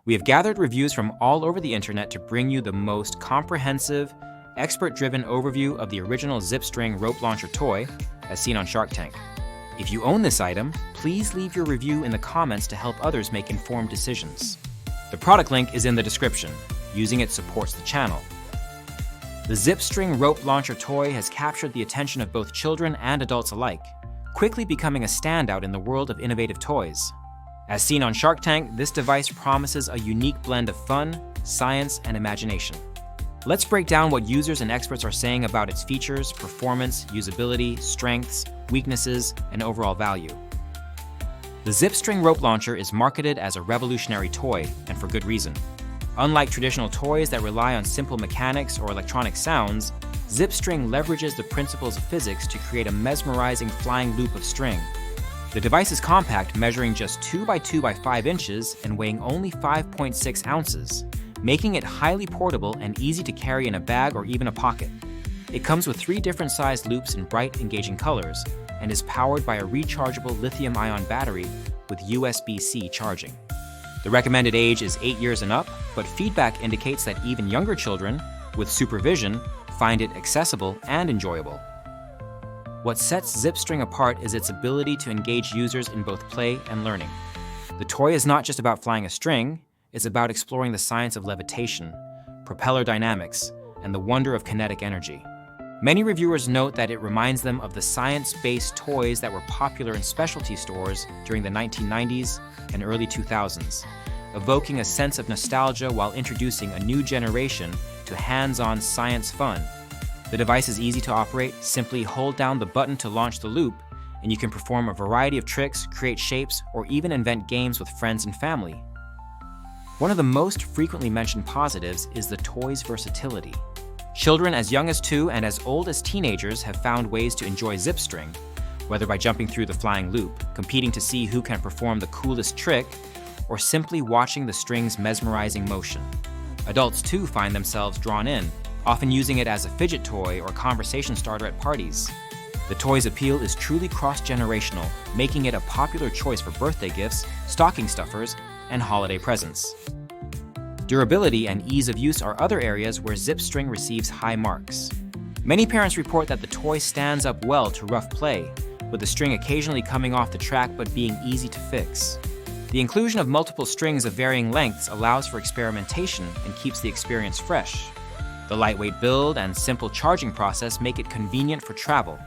We have gathered reviews from all over the internet to bring you the most comprehensive, expert-driven overview of the original ZipString Rope Launcher Toy, as seen on Shark Tank. If you own this item, please leave your review in the comments to help others make informed decisions. The product link is in the description. Using it supports the channel. The ZipString Rope Launcher Toy has captured the attention of both children and adults alike, quickly becoming a standout in the world of innovative toys. As seen on Shark Tank, this device promises a unique blend of fun, science, and imagination. Let's break down what users and experts are saying about its features, performance, usability, strengths, weaknesses, and overall value. The ZipString Rope Launcher is marketed as a revolutionary toy, and for good reason. Unlike traditional toys that rely on simple mechanics or electronic sounds, ZipString leverages the principles of physics to create a mesmerizing flying loop of string. The device is compact, measuring just 2 by 2 by 5 inches and weighing only 5.6 ounces, making it highly portable and easy to carry in a bag or even a pocket. It comes with 3 different sized loops in bright, engaging colors and is powered by a rechargeable lithium-ion battery with USB-C charging. The recommended age is 8 years and up, but feedback indicates that even younger children, with supervision, find it accessible and enjoyable. What sets ZipString apart is its ability to engage users in both play and learning. The toy is not just about flying a string, it's about exploring the science of levitation, propeller dynamics, and the wonder of kinetic energy. Many reviewers note that it reminds them of the science-based toys that were popular in specialty stores during the 1990s and early 2000s, evoking a sense of nostalgia while introducing a new generation to hands-on science fun. The device is easy to operate. Simply hold down the button to launch the loop, and you can perform a variety of tricks, create shapes, or even invent games with friends and family. One of the most frequently mentioned positives is the toy's versatility. Children as young as 2 and as old as teenagers have found ways to enjoy ZipString, whether by jumping through the flying loop, competing to see who can perform the coolest trick, or simply watching the string's mesmerizing motion. Adults too find themselves drawn in, often using it as a fidget toy or conversation starter at parties. The toy's appeal is truly cross-generational, making it a popular choice for birthday gifts, stocking stuffers, and holiday presents. Durability and ease of use are other areas where ZipString receives high marks. Many parents report that the toy stands up well to rough play, with the string occasionally coming off the track but being easy to fix. The inclusion of multiple strings of varying lengths allows for experimentation and keeps the experience fresh. The lightweight build and simple charging process make it convenient for travel,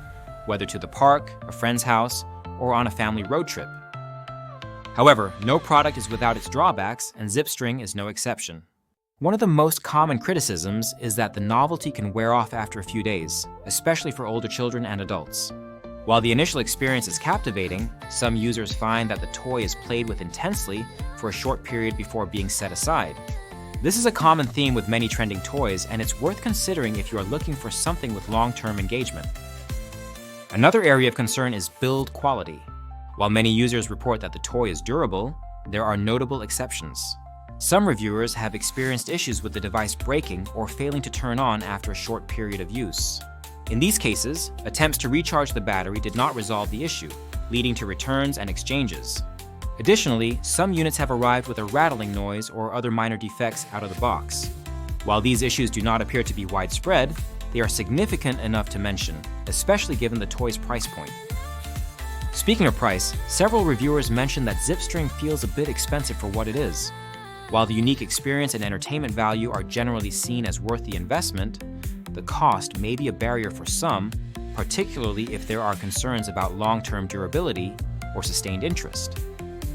whether to the park, a friend's house, or on a family road trip. However, no product is without its drawbacks, and ZipString is no exception. One of the most common criticisms is that the novelty can wear off after a few days, especially for older children and adults. While the initial experience is captivating, some users find that the toy is played with intensely for a short period before being set aside. This is a common theme with many trending toys, and it's worth considering if you are looking for something with long-term engagement. Another area of concern is build quality. While many users report that the toy is durable, there are notable exceptions. Some reviewers have experienced issues with the device breaking or failing to turn on after a short period of use. In these cases, attempts to recharge the battery did not resolve the issue, leading to returns and exchanges. Additionally, some units have arrived with a rattling noise or other minor defects out of the box. While these issues do not appear to be widespread, they are significant enough to mention, especially given the toy's price point. Speaking of price, several reviewers mentioned that ZipString feels a bit expensive for what it is. While the unique experience and entertainment value are generally seen as worth the investment, the cost may be a barrier for some, particularly if there are concerns about long-term durability or sustained interest.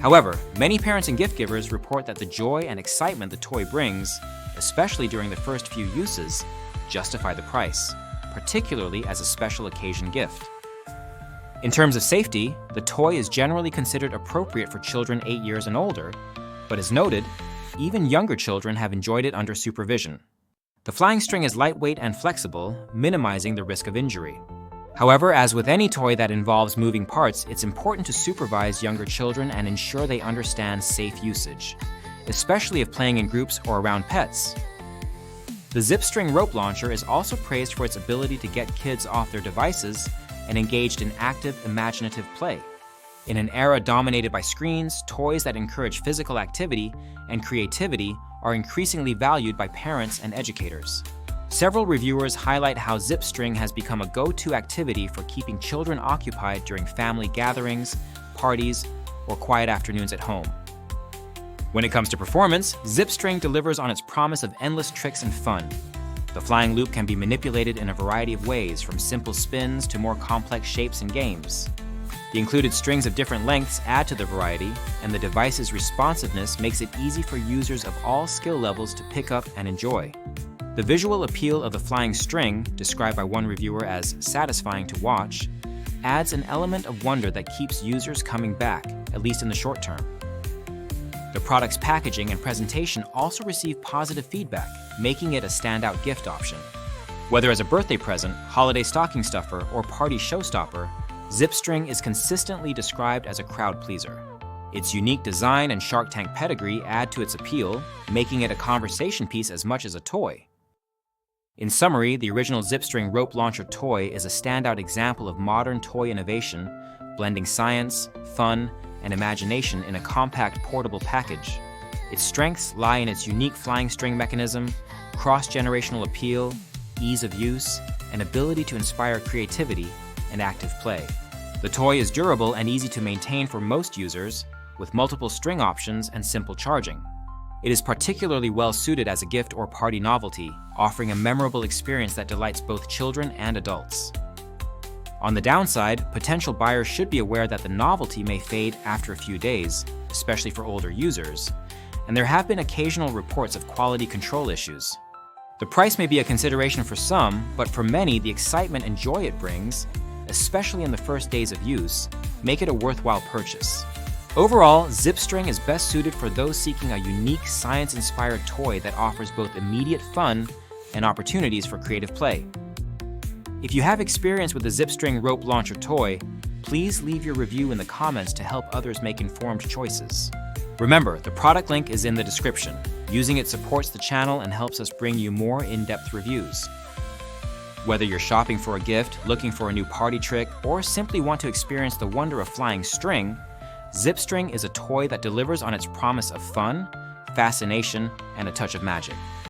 However, many parents and gift givers report that the joy and excitement the toy brings, especially during the first few uses, justify the price, particularly as a special occasion gift. In terms of safety, the toy is generally considered appropriate for children 8 years and older, but as noted, even younger children have enjoyed it under supervision. The flying string is lightweight and flexible, minimizing the risk of injury. However, as with any toy that involves moving parts, it's important to supervise younger children and ensure they understand safe usage, especially if playing in groups or around pets. The ZipString Rope Launcher is also praised for its ability to get kids off their devices and engaged in active, imaginative play. In an era dominated by screens, toys that encourage physical activity and creativity are increasingly valued by parents and educators. Several reviewers highlight how ZipString has become a go-to activity for keeping children occupied during family gatherings, parties, or quiet afternoons at home. When it comes to performance, ZipString delivers on its promise of endless tricks and fun. The flying loop can be manipulated in a variety of ways, from simple spins to more complex shapes and games. The included strings of different lengths add to the variety, and the device's responsiveness makes it easy for users of all skill levels to pick up and enjoy. The visual appeal of the flying string, described by one reviewer as satisfying to watch, adds an element of wonder that keeps users coming back, at least in the short term. The product's packaging and presentation also receive positive feedback, making it a standout gift option. Whether as a birthday present, holiday stocking stuffer, or party showstopper, ZipString is consistently described as a crowd pleaser. Its unique design and Shark Tank pedigree add to its appeal, making it a conversation piece as much as a toy. In summary, the original ZipString Rope Launcher Toy is a standout example of modern toy innovation, blending science, fun, and imagination in a compact, portable package. Its strengths lie in its unique flying string mechanism, cross-generational appeal, ease of use, and ability to inspire creativity and active play. The toy is durable and easy to maintain for most users, with multiple string options and simple charging. It is particularly well suited as a gift or party novelty, offering a memorable experience that delights both children and adults. On the downside, potential buyers should be aware that the novelty may fade after a few days, especially for older users, and there have been occasional reports of quality control issues. The price may be a consideration for some, but for many, the excitement and joy it brings, especially in the first days of use, make it a worthwhile purchase. Overall, ZipString is best suited for those seeking a unique science-inspired toy that offers both immediate fun and opportunities for creative play. If you have experience with the ZipString Rope Launcher Toy, please leave your review in the comments to help others make informed choices. Remember, the product link is in the description. Using it supports the channel and helps us bring you more in-depth reviews. Whether you're shopping for a gift, looking for a new party trick, or simply want to experience the wonder of flying string, ZipString is a toy that delivers on its promise of fun, fascination, and a touch of magic.